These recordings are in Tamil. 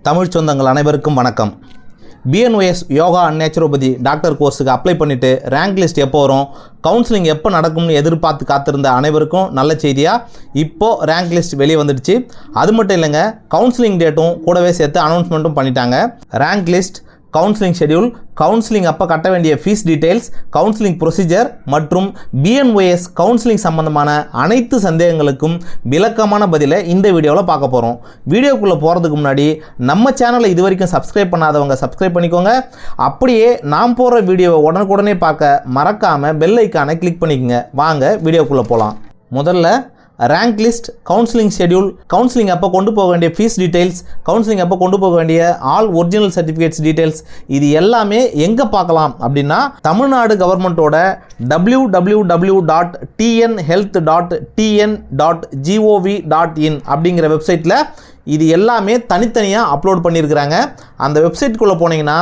தமிழ் சொந்தங்கள் அனைவருக்கும் வணக்கம். BNOS yoga and naturopathy doctor கோர்ஸுக்கு அப்ளை பண்ணிவிட்டு ரேங்க் லிஸ்ட் எப்போ வரும், கவுன்சிலிங் எப்போ நடக்கும்னு எதிர்பார்த்து காத்திருந்த அனைவருக்கும் நல்ல செய்தியாக இப்போது ரேங்க் லிஸ்ட் வெளியே வந்துடுச்சு. அது மட்டும் இல்லைங்க, கவுன்சிலிங் டேட்டும் கூடவே சேர்த்து அனௌன்ஸ்மெண்ட்டும் பண்ணிட்டாங்க. Rank list, counselling schedule, counselling அப்போ கட்ட வேண்டிய ஃபீஸ் டீட்டெயில்ஸ், கவுன்சிலிங் ப்ரொசீஜர் மற்றும் BNOS கவுன்சிலிங் சம்பந்தமான அனைத்து சந்தேகங்களுக்கும் விளக்கமான பதிலை இந்த வீடியோவில் பார்க்க போகிறோம். வீடியோக்குள்ளே போகிறதுக்கு முன்னாடி நம்ம சேனலை இது வரைக்கும் சப்ஸ்கிரைப் பண்ணாதவங்க சப்ஸ்கிரைப் பண்ணிக்கோங்க. அப்படியே நான் போகிற வீடியோவை உடனுக்குடனே பார்க்க மறக்காமல் பெல் ஐக்கானை கிளிக் பண்ணிக்கோங்க. வாங்க வீடியோக்குள்ளே போகலாம். முதல்ல rank list, counselling schedule, counselling அப்போ கொண்டு போக வேண்டிய ஃபீஸ் டீட்டெயில்ஸ், கவுன்சிலிங் அப்போ கொண்டு போக வேண்டிய ஆல் ஒரிஜினல் சர்டிஃபிகேட்ஸ் டீட்டெயில்ஸ், இது எல்லாமே எங்கே பார்க்கலாம் அப்படின்னா தமிழ்நாடு கவர்மெண்ட்டோட www.tnhealth.tn.gov.in அப்படிங்கிற வெப்சைட்டில் இது எல்லாமே தனித்தனியாக அப்லோட் பண்ணியிருக்கிறாங்க. அந்த வெப்சைட்டுக்குள்ளே போனீங்கன்னா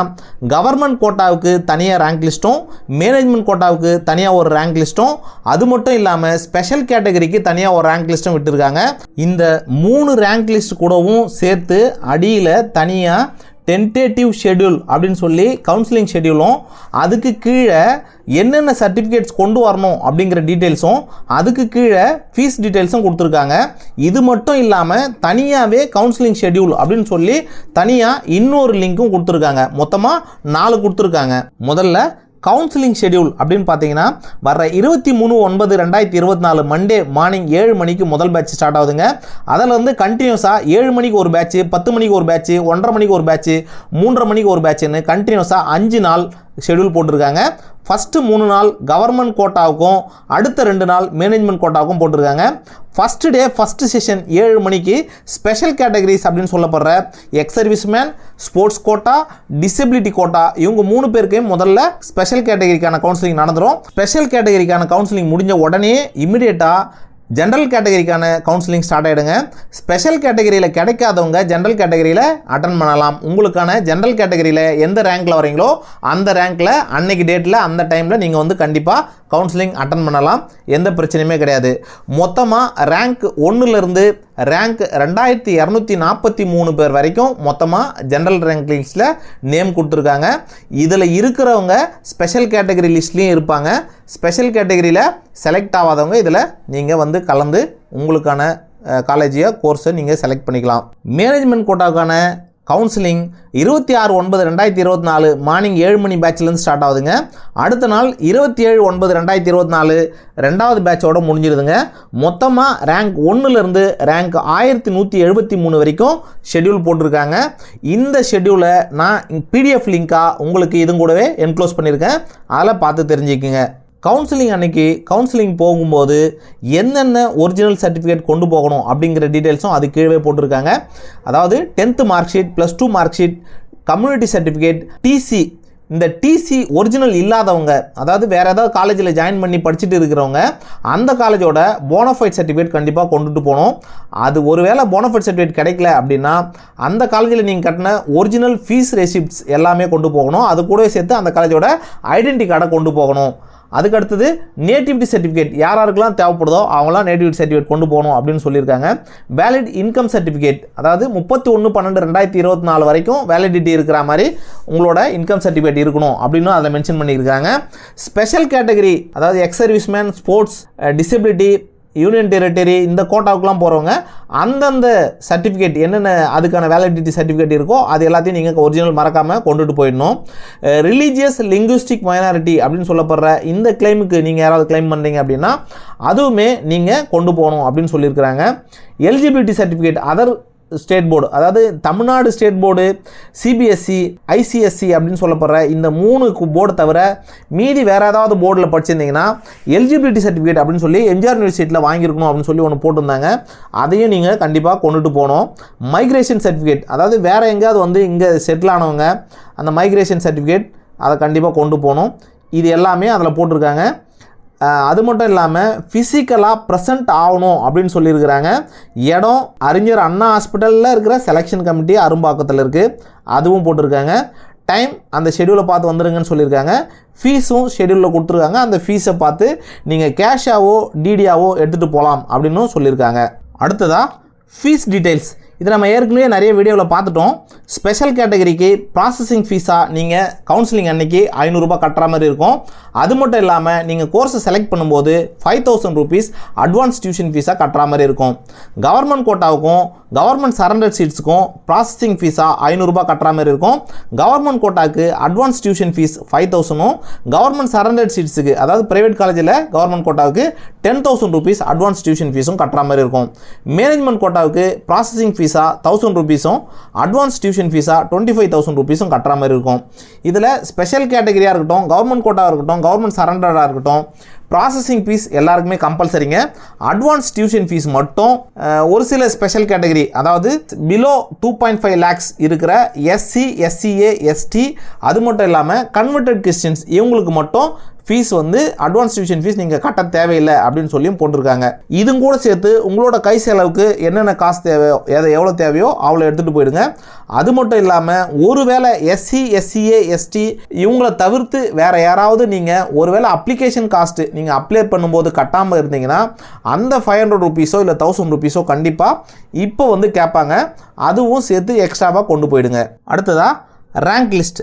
கவர்மெண்ட் கோட்டாவுக்கு தனியாக ரேங்க் லிஸ்ட்டும், மேனேஜ்மெண்ட் கோட்டாவுக்கு தனியாக ஒரு ரேங்க் லிஸ்ட்டும், அது மட்டும் இல்லாமல் ஸ்பெஷல் கேட்டகரிக்கு தனியாக ஒரு ரேங்க் லிஸ்ட்டும் விட்டுருக்காங்க. இந்த 3 ரேங்க் லிஸ்ட் கூடவும் சேர்த்து அடியில் தனியாக டென்டேட்டிவ் ஷெடியூல் அப்படின்னு சொல்லி கவுன்சிலிங் ஷெடியூலும், அதுக்கு கீழே என்னென்ன சர்டிஃபிகேட்ஸ் கொண்டு வரணும் அப்படிங்கிற டீட்டெயில்ஸும், அதுக்கு கீழே ஃபீஸ் டீட்டெயில்ஸும் கொடுத்துருக்காங்க. இது மட்டும் இல்லாமல் தனியாகவே கவுன்சிலிங் ஷெடியூல் அப்படின்னு சொல்லி தனியாக இன்னொரு லிங்க்கும் கொடுத்துருக்காங்க. மொத்தமாக 4 கொடுத்துருக்காங்க. முதல்ல கவுன்சிலிங் ஷெடியூல் அப்படின்னு பார்த்தீங்கன்னா வர்ற 23/9/2024 மண்டே மார்னிங் 7 மணிக்கு முதல் பேட்ச் ஸ்டார்ட் ஆகுதுங்க. அதிலிருந்து கண்டினியூஸாக 7 மணிக்கு ஒரு பேட்ச், 10 மணிக்கு ஒரு பேட்ச், 1:30 மணிக்கு ஒரு பேட்ச், 3:30 மணிக்கு ஒரு பேட்ச்னு கண்டினியூஸாக 5 நாள் ஷெடியூல் போட்டிருக்காங்க. ஃபஸ்ட்டு 3 நாள் கவர்மெண்ட் கோட்டாவுக்கும் அடுத்த 2 நாள் மேனேஜ்மெண்ட் கோட்டாவுக்கும் போட்டிருக்காங்க. ஃபஸ்ட்டு டே ஃபஸ்ட்டு செஷன் 7 மணிக்கு ஸ்பெஷல் கேட்டகரிஸ் அப்படின்னு சொல்லப்படுற ex serviceman, sports quota, disability quota, இவங்க 3 பேருக்கையும் முதல்ல ஸ்பெஷல் கேட்டகரிக்கான கவுன்சிலிங் நடந்துடும். ஸ்பெஷல் கேட்டகரிக்கான கவுன்சிலிங் முடிஞ்ச உடனே இமிடியேட்டாக ஜென்ரல் கேட்டகரிக்கான கவுன்சிலிங் ஸ்டார்ட் ஆகிடுங்க. ஸ்பெஷல் கேட்டகரியில் கிடைக்காதவங்க ஜென்ரல் கேட்டகரியில் அட்டன் பண்ணலாம். உங்களுக்கான ஜென்ரல் கேட்டகரியில் எந்த ரேங்க்கில் வரீங்களோ அந்த ரேங்க்கில் அன்னைக்கு டேட்டில் அந்த டைமில் நீங்கள் வந்து கண்டிப்பாக கவுன்சிலிங் அட்டன் பண்ணலாம். எந்த பிரச்சனையுமே கிடையாது. மொத்தமாக ரேங்க் 1லேருந்து ரேங்க் 2243 பேர் வரைக்கும் மொத்தமாக ஜென்ரல் ரேங்க் லிஸ்ட்டில் நேம் கொடுத்துருக்காங்க. இதில் இருக்கிறவங்க ஸ்பெஷல் கேட்டகரி லிஸ்ட்லேயும் இருப்பாங்க. ஸ்பெஷல் கேட்டகரியில் செலக்ட் ஆகாதவங்க இதில் நீங்கள் வந்து கலந்து உங்களுக்கான காலேஜியோ கோர்ஸை நீங்கள் செலக்ட் பண்ணிக்கலாம். மேனேஜ்மெண்ட் கோட்டாவுக்கான கவுன்சிலிங் 26/9/2024 மார்னிங் 7 மணி பேட்ச்லேருந்து ஸ்டார்ட் ஆகுதுங்க. அடுத்த நாள் 27/9/2024 2வது பேட்சோட முடிஞ்சிருதுங்க. மொத்தமாக ரேங்க் 1லேருந்து ரேங்க் 1173 வரைக்கும் ஷெடியூல் போட்டிருக்காங்க. இந்த ஷெடியூலை நான் PDF லிங்காக உங்களுக்கு இது கூடவே என்க்ளோஸ் பண்ணியிருக்கேன். அதில் பார்த்து தெரிஞ்சுக்குங்க. கவுன்சிலிங் அன்னைக்கு கவுன்சிலிங் போகும்போது என்னென்ன ஒரிஜினல் சர்டிஃபிகேட் கொண்டு போகணும் அப்படிங்கிற டீட்டெயில்ஸும் அது கீழே போட்டிருக்காங்க. அதாவது 10th mark sheet, +2 mark sheet, community certificate, TC. இந்த TC ஒரிஜினல் இல்லாதவங்க, அதாவது வேறு ஏதாவது காலேஜில் ஜாயின் பண்ணி படிச்சுட்டு இருக்கிறவங்க, அந்த காலேஜோட போனஃபைட் சர்டிஃபிகேட் கண்டிப்பாக கொண்டுட்டு போகணும். அது ஒருவேளை போனஃபைட் சர்டிஃபிகேட் கிடைக்கல அப்படின்னா அந்த காலேஜில் நீங்கள் கட்டின ஒரிஜினல் ஃபீஸ் ரெசிப்ட்ஸ் எல்லாமே கொண்டு போகணும். அது கூடவே சேர்த்து அந்த காலேஜோட ஐடென்டி கார்டை கொண்டு போகணும். அதுக்கு அடுத்தது நேட்டிவிட்டி சர்டிஃபிகேட் யாராருக்கெல்லாம் தேவைப்படுதோ அவங்களாம் நேட்டிவிட்டி சர்டிஃபிகேட் கொண்டு போகணும் அப்படின்னு சொல்லியிருக்காங்க. வேலிட் இன்கம் சர்டிஃபிகேட், அதாவது 31/12/2024 வரைக்கும் வேலிடிட்டி இருக்கிற மாதிரி உங்களோட இன்கம் சர்டிஃபிகேட் இருக்கணும் அப்படின்னு அதை மென்ஷன் பண்ணியிருக்காங்க. ஸ்பெஷல் கேட்டகரி, அதாவது X serviceman, sports, disability, union territory, இந்த கோட்டாவுக்குலாம் போகிறவங்க அந்தந்த சர்டிஃபிகேட் என்னென்ன அதுக்கான வேலிடிட்டி சர்டிஃபிகேட் இருக்கோ அது எல்லாத்தையும் நீங்கள் ஒரிஜினல் மறக்காமல் கொண்டுட்டு போயிடணும். ரிலீஜியஸ் லிங்குவிஸ்டிக் மைனாரிட்டி அப்படின்னு சொல்லப்படுற இந்த கிளைமுக்கு நீங்கள் யாராவது கிளைம் பண்ணுறீங்க அப்படின்னா அதுவுமே நீங்கள் கொண்டு போகணும் அப்படின்னு சொல்லியிருக்கிறாங்க. Eligibility certificate other state board, அதாவது Tamil Nadu state board, CBSE, ICSE அப்படின்னு சொல்லப்படுற இந்த 3 போர்டு தவிர மீதி வேறு ஏதாவது போர்டில் படிச்சிருந்தீங்கன்னா எலிஜிபிலிட்டி சர்டிஃபிகேட் அப்படின்னு சொல்லி எம்ஜிஆர் யூனிவர்சிட்டியில் வாங்கியிருக்கணும் அப்படின்னு சொல்லி ஒன்று போட்டிருந்தாங்க. அதையும் நீங்கள் கண்டிப்பாக கொண்டுட்டு போகணும். மைக்ரேஷன் சர்டிஃபிகேட், அதாவது வேறு எங்கேயாவது வந்து இங்கே செட்டில் ஆனவங்க அந்த மைக்ரேஷன் சர்டிஃபிகேட் அதை கண்டிப்பாக கொண்டு போகணும். இது எல்லாமே அதில் போட்டிருக்காங்க. அது மட்டும் இல்லாமல் ஃபிசிக்கலாக ப்ரெசன்ட் ஆகணும் அப்படின்னு சொல்லியிருக்கிறாங்க. இடம் அறிஞர் அண்ணா ஹாஸ்பிட்டலில் இருக்கிற செலெக்ஷன் கமிட்டி அரும்பாக்கத்தில் இருக்குது, அதுவும் போட்டிருக்காங்க. டைம் அந்த ஷெடியூலை பார்த்து வந்துடுங்கன்னு சொல்லியிருக்காங்க. ஃபீஸும் ஷெடியூலில் கொடுத்துருக்காங்க. அந்த ஃபீஸை பார்த்து நீங்கள் கேஷாவோ டிடியாவோ எடுத்துகிட்டு போகலாம் அப்படின்னு சொல்லியிருக்காங்க. அடுத்ததாக ஃபீஸ் டீட்டெயில்ஸ், இது நம்ம ஏற்கனவே நிறைய வீடியோவில் பார்த்துட்டோம். ஸ்பெஷல் கேட்டகரிக்கு ப்ராசஸிங் ஃபீஸாக நீங்கள் கவுன்சிலிங் அன்னைக்கு 500 ரூபாய் கட்டுற மாதிரி இருக்கும். அது மட்டும் இல்லாமல் நீங்கள் கோர்ஸை செலக்ட் பண்ணும்போது 5000 rupees அட்வான்ஸ் டியூஷன் ஃபீஸாக கட்டுற மாதிரி இருக்கும். கவர்மெண்ட் கோட்டாவுக்கும் கவர்மெண்ட் சரண்டர் சீட்ஸுக்கும் ப்ராசஸிங் ஃபீஸாக 500 ரூபாய் கட்டுற மாதிரி இருக்கும். கவர்மெண்ட் கோட்டாக்கு advance tuition fees 5000, government surrender சீட்ஸுக்கு அதாவது பிரைவேட் காலேஜில் கவர்மெண்ட் கோட்டாவுக்கு 10,000 rupees அட்வான்ஸ் டியூஷன் ஃபீஸும் கட்டுற மாதிரி இருக்கும். மேனேஜ்மெண்ட் கோட்டாவுக்கு ப்ராசஸிங் ஃபீஸாக 1000 rupees, அட்வான்ஸ் டியூஷன் ஃபீஸாக 25,000 rupees கட்டுற மாதிரி இருக்கும். இதில் ஸ்பெஷல் கேட்டகரியாக இருக்கட்டும், கவர்மெண்ட் கோட்டாக இருக்கட்டும், கவர்மெண்ட் சரண்டராக இருக்கட்டும், ப்ராசஸிங் ஃபீஸ் எல்லாருக்குமே கம்பல்சரிங்க. அட்வான்ஸ் டியூஷன் ஃபீஸ் மட்டும் ஒரு சில ஸ்பெஷல் கேட்டகரி, அதாவது பிலோ 2.5 lakhs இருக்கிற எஸ்சி, எஸ்சிஏ, எஸ்டி, அது மட்டும் இல்லாமல் கன்வெர்டட் கிறிஸ்டியன்ஸ் இவங்களுக்கு மட்டும் ஃபீஸ் வந்து அட்வான்ஸ் டியூஷன் ஃபீஸ் நீங்கள் கட்ட தேவையில்லை அப்படின்னு சொல்லியும் போட்டிருக்காங்க. இதுவும் கூட சேர்த்து உங்களோட கை செலவுக்கு என்னென்ன காசு தேவையோ, எவ்வளோ தேவையோ அவ்வளோ எடுத்துகிட்டு போயிடுங்க. அது மட்டும் இல்லாமல் ஒருவேளை எஸ்சி, எஸ்சிஏ, எஸ்டி இவங்கள தவிர்த்து வேறு யாராவது நீங்கள் ஒருவேளை அப்ளிகேஷன் காஸ்ட்டு நீங்கள் அப்ளை பண்ணும்போது கட்டாமல் இருந்தீங்கன்னா அந்த 500 rupees இல்லை 1000 rupees கண்டிப்பாக இப்போ வந்து கேட்பாங்க. அதுவும் சேர்த்து எக்ஸ்ட்ராவாக கொண்டு போயிடுங்க. அடுத்ததாக ரேங்க் லிஸ்ட்.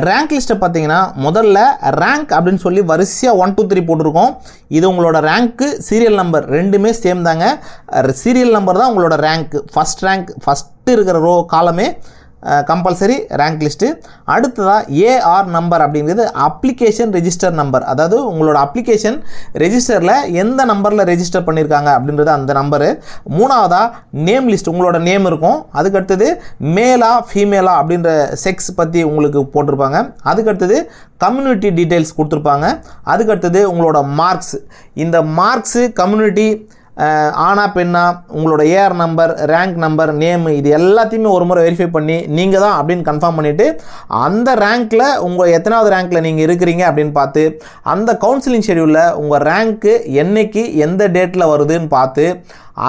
ரேங்க் லிஸ்ட்டை பார்த்தீங்கன்னா முதல்ல ரேங்க் அப்படின்னு சொல்லி வரிசையாக 1 2 3 போட்டிருக்கோம். இது உங்களோட ரேங்க்கு சீரியல் நம்பர் ரெண்டுமே சேம் தாங்க. சீரியல் நம்பர் தான் உங்களோட ரேங்க்கு. ஃபஸ்ட்டு இருக்கிற காலமே கம்பல்சரி ரேங்க் லிஸ்ட்டு. அடுத்ததாக ஏஆர் நம்பர் அப்படிங்கிறது அப்ளிகேஷன் ரெஜிஸ்டர் நம்பர், அதாவது உங்களோட அப்ளிகேஷன் ரெஜிஸ்டரில் எந்த நம்பரில் ரெஜிஸ்டர் பண்ணியிருக்காங்க அப்படின்றது அந்த நம்பரு. மூணாவதாக நேம் லிஸ்ட், உங்களோட நேம் இருக்கும். அதுக்கடுத்தது மேலா ஃபீமேலா அப்படின்ற செக்ஸ் பற்றி உங்களுக்கு போட்டிருப்பாங்க. அதுக்கடுத்தது கம்யூனிட்டி டீட்டெயில்ஸ் கொடுத்துருப்பாங்க. அதுக்கடுத்தது உங்களோட மார்க்ஸ். இந்த மார்க்ஸு கம்யூனிட்டி ஆனா பெண்ணா, உங்களோட AR number, rank number, name, இது எல்லாத்தையுமே ஒரு முறை வெரிஃபை பண்ணி நீங்கள் தான் அப்படின்னு கன்ஃபார்ம் பண்ணிவிட்டு அந்த ரேங்க்கில் உங்கள் எத்தனாவது ரேங்க்கில் நீங்கள் இருக்கிறீங்க அப்படின்னு பார்த்து அந்த கவுன்சிலிங் ஷெடியூலில் உங்கள் ரேங்க்கு என்னைக்கு எந்த டேட்டில் வருதுன்னு பார்த்து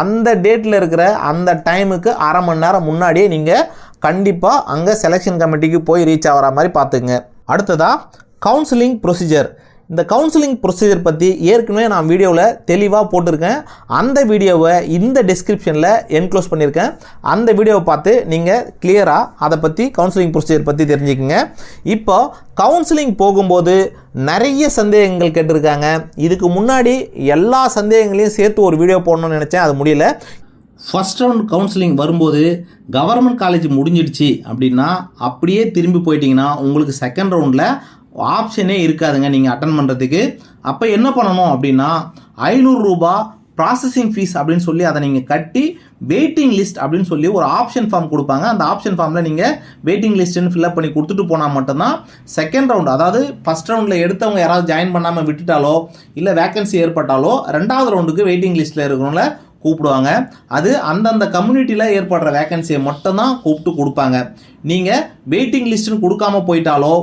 அந்த டேட்டில் இருக்கிற அந்த டைமுக்கு அரை மணி நேரம் முன்னாடியே நீங்கள் கண்டிப்பாக அங்கே செலெக்ஷன் கமிட்டிக்கு போய் ரீச் ஆகிற மாதிரி பார்த்துங்க. அடுத்ததாக கவுன்சிலிங் ப்ரொசீஜர். இந்த கவுன்சிலிங் ப்ரொசீஜர் பற்றி ஏற்கனவே நான் வீடியோவில் தெளிவாக போட்டிருக்கேன். அந்த வீடியோவை இந்த டிஸ்கிரிப்ஷனில் என்க்ளோஸ் பண்ணியிருக்கேன். அந்த வீடியோவை பார்த்து நீங்கள் கிளியராக அதை பற்றி கவுன்சிலிங் ப்ரொசீஜர் பற்றி தெரிஞ்சுக்கங்க. இப்போ கவுன்சிலிங் போகும்போது நிறைய சந்தேகங்கள் கேட்டிருக்காங்க. இதுக்கு முன்னாடி எல்லா சந்தேகங்களையும் சேர்த்து ஒரு வீடியோ போடணும்னு நினச்சேன், அது முடியல. ஃபஸ்ட் ரவுண்ட் கவுன்சிலிங் வரும்போது கவர்மெண்ட் காலேஜ் முடிஞ்சிடுச்சு அப்படின்னா அப்படியே திரும்பி போயிட்டீங்கன்னா உங்களுக்கு செகண்ட் ரவுண்டில் ஆப்ஷனே இருக்காதுங்க நீங்கள் அட்டன் பண்ணுறதுக்கு. அப்போ என்ன பண்ணணும் அப்படின்னா 500 ரூபாய் ப்ராசஸிங் ஃபீஸ் அப்படின்னு சொல்லி அதை நீங்கள் கட்டி வெயிட்டிங் லிஸ்ட் அப்படின்னு சொல்லி ஒரு ஆப்ஷன் ஃபார்ம் கொடுப்பாங்க. அந்த ஆப்ஷன் ஃபார்மில் நீங்கள் வெயிட்டிங் லிஸ்ட்டுன்னு ஃபில்அப் பண்ணி கொடுத்துட்டு போனால் மட்டும்தான் செகண்ட் ரவுண்ட், அதாவது ஃபஸ்ட் ரவுண்டில் எடுத்தவங்க யாராவது ஜாயின் பண்ணாமல் விட்டுட்டாலோ இல்லை வேக்கன்சி ஏற்பட்டாலோ 2வது ரவுண்டுக்கு வெயிட்டிங் லிஸ்ட்டில் இருக்கிறவங்கள கூப்பிடுவாங்க. அது அந்தந்த கம்யூனிட்டியில் ஏற்படுற வேக்கன்சியை மட்டும்தான் கூப்பிட்டு கொடுப்பாங்க. நீங்கள் வெயிட்டிங் லிஸ்ட்டுன்னு கொடுக்காம போயிட்டாலோ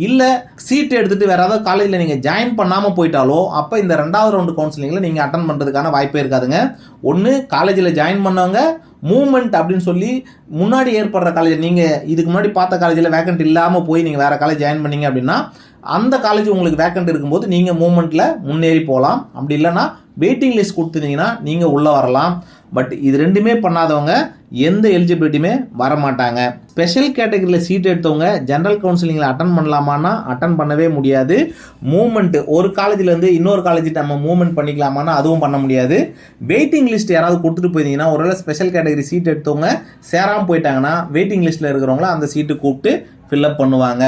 இல்லை சீட் எடுத்துகிட்டு வேறு ஏதாவது காலேஜில் நீங்கள் ஜாயின் பண்ணாமல் போயிட்டாலோ அப்போ இந்த 2வது ரவுண்டு கவுன்சிலிங்கில் நீங்கள் அட்டன் பண்ணுறதுக்கான வாய்ப்பே இருக்காதுங்க. ஒன்று காலேஜில் ஜாயின் பண்ணவங்க மூமெண்ட் அப்படின்னு சொல்லி முன்னாடி ஏற்படுற காலேஜ், நீங்கள் இதுக்கு முன்னாடி பார்த்த காலேஜில் வேக்கண்ட் இல்லாமல் போய் நீங்கள் வேறு காலேஜ் ஜாயின் பண்ணீங்க அப்படின்னா அந்த காலேஜ் உங்களுக்கு வேக்கண்ட் இருக்கும்போது நீங்கள் மூமெண்ட்டில் முன்னேறி போகலாம். அப்படி இல்லைன்னா வெயிட்டிங் லிஸ்ட் கொடுத்துருந்தீங்கன்னா நீங்கள் உள்ளே வரலாம். பட் இது ரெண்டுமே பண்ணாதவங்க எந்த எலிஜிபிலிட்டியுமே வரமாட்டாங்க. ஸ்பெஷல் கேட்டகரியில் சீட் எடுத்தவங்க ஜென்ரல் கவுன்சிலிங்கில் அட்டன் பண்ணலாமான்னா அட்டன் பண்ணவே முடியாது. மூமெண்ட்டு ஒரு காலேஜ்லேருந்து இன்னொரு காலேஜ் நம்ம மூவ்மெண்ட் பண்ணிக்கலாமான்னா அதுவும் பண்ண முடியாது. வெயிட்டிங் லிஸ்ட் யாராவது கொடுத்துட்டு போயிருந்தீங்கன்னா ஒருவேளை ஸ்பெஷல் கேட்டகரி சீட் எடுத்தவங்க சேராமல் போயிட்டாங்கன்னா வெயிட்டிங் லிஸ்ட்டில் இருக்கிறவங்கள அந்த சீட்டு கூப்பிட்டு ஃபில்அப் பண்ணுவாங்க.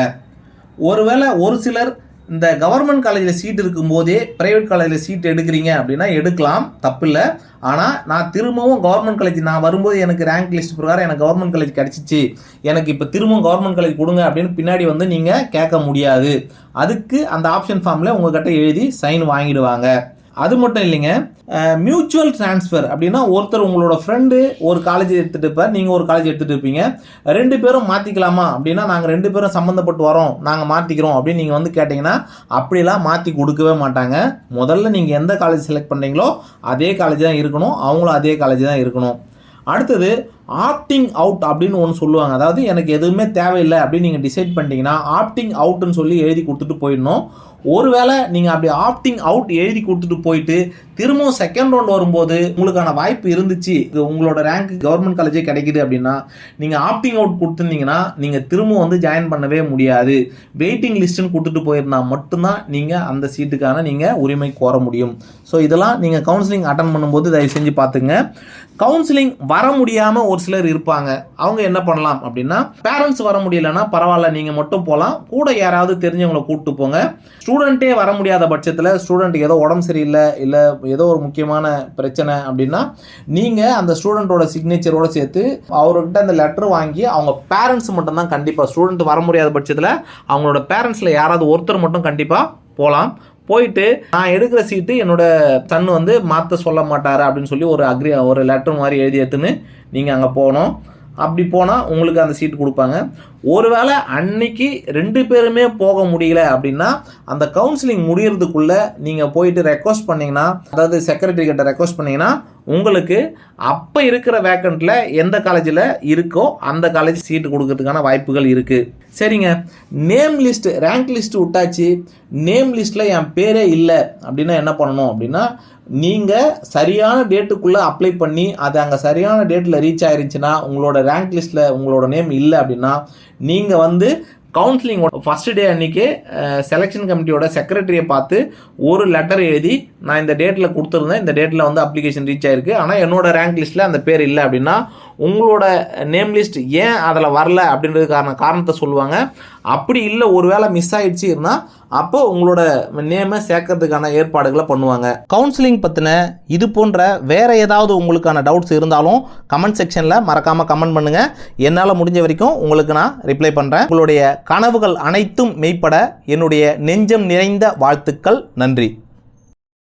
ஒருவேளை ஒரு சிலர் இந்த கவர்மெண்ட் காலேஜில் சீட் இருக்கும்போதே ப்ரைவேட் காலேஜில் சீட் எடுக்கிறீங்க அப்படின்னா எடுக்கலாம், தப்பில்லை. ஆனால் நான் திரும்பவும் கவர்மெண்ட் காலேஜ் நான் வரும்போது எனக்கு ரேங்க் லிஸ்ட் பிரகாரம் எனக்கு கவர்மெண்ட் காலேஜ் கிடச்சிச்சு, எனக்கு இப்போ திரும்பவும் கவர்மெண்ட் காலேஜ் கொடுங்க அப்படின்னு பின்னாடி வந்து நீங்கள் கேட்க முடியாது. அதுக்கு அந்த ஆப்ஷன் ஃபார்மில் உங்கள்கிட்ட எழுதி சைன் வாங்கிடுவாங்க. அது மட்டும் இல்லைங்க, மியூச்சுவல் ட்ரான்ஸ்ஃபர் அப்படின்னா ஒருத்தர் உங்களோட ஃப்ரெண்டு ஒரு காலேஜ் எடுத்துகிட்டு இருப்பார், நீங்கள் ஒரு காலேஜ் எடுத்துகிட்டு இருப்பீங்க, 2 பேரும் மாற்றிக்கலாமா அப்படின்னா நாங்கள் 2 பேரும் சம்மந்தப்பட்டு வரோம், நாங்கள் மாற்றிக்கிறோம் அப்படின்னு நீங்கள் வந்து கேட்டிங்கன்னா அப்படிலாம் மாற்றி கொடுக்கவே மாட்டாங்க. முதல்ல நீங்கள் எந்த காலேஜ் செலக்ட் பண்ணுறீங்களோ அதே காலேஜ் தான் இருக்கணும், அவங்களும் அதே காலேஜ் தான் இருக்கணும். அடுத்தது ஆப்டிங் அவுட் அப்படின்னு ஒன்று சொல்லுவாங்க. அதாவது எனக்கு எதுவுமே தேவையில்லை அப்படின்னு நீங்கள் டிசைட் பண்ணிட்டீங்கன்னா ஆப்டிங் அவுட்னு சொல்லி எழுதி கொடுத்துட்டு போயிடணும். ஒருவேளை நீங்கள் அப்படி ஆப்டிங் அவுட் எழுதி கொடுத்துட்டு போயிட்டு திரும்பவும் செகண்ட் ரவுண்ட் வரும்போது உங்களுக்கான வாய்ப்பு இருந்துச்சு, உங்களோட ரேங்க் கவர்மெண்ட் காலேஜே கிடைக்குது அப்படின்னா நீங்கள் ஆப்டிங் அவுட் கொடுத்துருந்தீங்கன்னா நீங்கள் திரும்பவும் வந்து ஜாயின் பண்ணவே முடியாது. வெயிட்டிங் லிஸ்ட்டுன்னு கொடுத்துட்டு போயிருந்தா மட்டும்தான் நீங்கள் அந்த சீட்டுக்கான நீங்கள் உரிமை கோர முடியும். ஸோ இதெல்லாம் நீங்கள் கவுன்சிலிங் அட்டன் பண்ணும்போது தயவு செஞ்சு பார்த்துங்க. கவுன்சிலிங் வர முடியாமல் ஒரு சிலர் இருப்பாங்க. அவங்க என்ன பண்ணலாம் அப்படின்னா, பேரண்ட்ஸ் வர முடியலன்னா பரவாயில்ல, நீங்கள் மட்டும் போகலாம், கூட யாராவது தெரிஞ்சவங்களை கூப்பிட்டு போங்க. ஸ்டூடெண்ட்டே வர முடியாத பட்சத்தில் ஸ்டூடெண்ட்டுக்கு ஏதோ உடம்பு சரியில்லை, இல்லை ஏதோ ஒரு முக்கியமான பிரச்சனை அப்படின்னா நீங்கள் அந்த ஸ்டூடெண்ட்டோட சிக்னேச்சரோடு சேர்த்து அவர்கிட்ட அந்த லெட்டர் வாங்கி அவங்க பேரண்ட்ஸ் மட்டும்தான் கண்டிப்பாக, ஸ்டூடெண்ட் வர முடியாத பட்சத்தில் அவங்களோட பேரண்ட்ஸில் யாராவது ஒருத்தர் மட்டும் கண்டிப்பாக போகலாம். போயிட்டு நான் எடுக்கிற சீட்டு என்னோட சன் வந்து மாற்ற சொல்ல மாட்டார் அப்படின்னு சொல்லி ஒரு லெட்டர் மாதிரி எழுதி எடுத்துன்னு நீங்கள் அங்கே போகணும். அப்படி போனால் உங்களுக்கு அந்த சீட்டு கொடுப்பாங்க. ஒருவேளை அன்னைக்கு 2 பேருமே போக முடியல அப்படின்னா அந்த கவுன்சிலிங் முடியறதுக்குள்ளே நீங்கள் போயிட்டு ரெக்வஸ்ட் பண்ணிங்கன்னா, அதாவது செக்ரட்டரி கிட்ட ரெக்வஸ்ட் பண்ணிங்கன்னா உங்களுக்கு அப்போ இருக்கிற வேக்கண்ட்டில் எந்த காலேஜில் இருக்கோ அந்த காலேஜ் சீட்டு கொடுக்கறதுக்கான வாய்ப்புகள் இருக்குது. சரிங்க, நேம் லிஸ்ட், ரேங்க் லிஸ்ட் விட்டாச்சு. நேம் லிஸ்ட்டில் என் பேரே இல்லை அப்படின்னா என்ன பண்ணணும் அப்படின்னா, நீங்கள் சரியான டேட்டுக்குள்ளே அப்ளை பண்ணி அது அங்கே சரியான டேட்டில் ரீச் ஆயிருந்துச்சுன்னா உங்களோட ரேங்க் லிஸ்ட்டில் உங்களோட நேம் இல்லை அப்படின்னா நீங்கள் வந்து கவுன்சிலிங் ஃபர்ஸ்ட் டே அன்றைக்கி செலெக்ஷன் கமிட்டியோட செக்ரட்டரியை பார்த்து ஒரு லெட்டர் எழுதி நான் இந்த டேட்டில் கொடுத்துருந்தேன், இந்த டேட்டில் வந்து அப்ளிகேஷன் ரீச் ஆயிருக்கு, ஆனால் என்னோட ரேங்க் லிஸ்ட்டில் அந்த பேர் இல்லை அப்படின்னா உங்களோட நேம் லிஸ்ட் ஏன் அதில் வரல அப்படின்றதுக்கான காரணத்தை சொல்லுவாங்க. அப்படி இல்லை ஒருவேளை மிஸ் ஆகிடுச்சு இருந்தால் அப்போ உங்களோட நேமை சேர்க்கறதுக்கான ஏற்பாடுகளை பண்ணுவாங்க. கவுன்சிலிங் பற்றின இது போன்ற வேறு ஏதாவது உங்களுக்கான டவுட்ஸ் இருந்தாலும் கமெண்ட் செக்ஷனில் மறக்காமல் கமெண்ட் பண்ணுங்கள். என்னால் முடிஞ்ச வரைக்கும் உங்களுக்கு நான் ரிப்ளை பண்ணுறேன். உங்களுடைய கனவுகள் அனைத்தும் மெய்ப்பட என்னுடைய நெஞ்சம் நிறைந்த வாழ்த்துக்கள். நன்றி.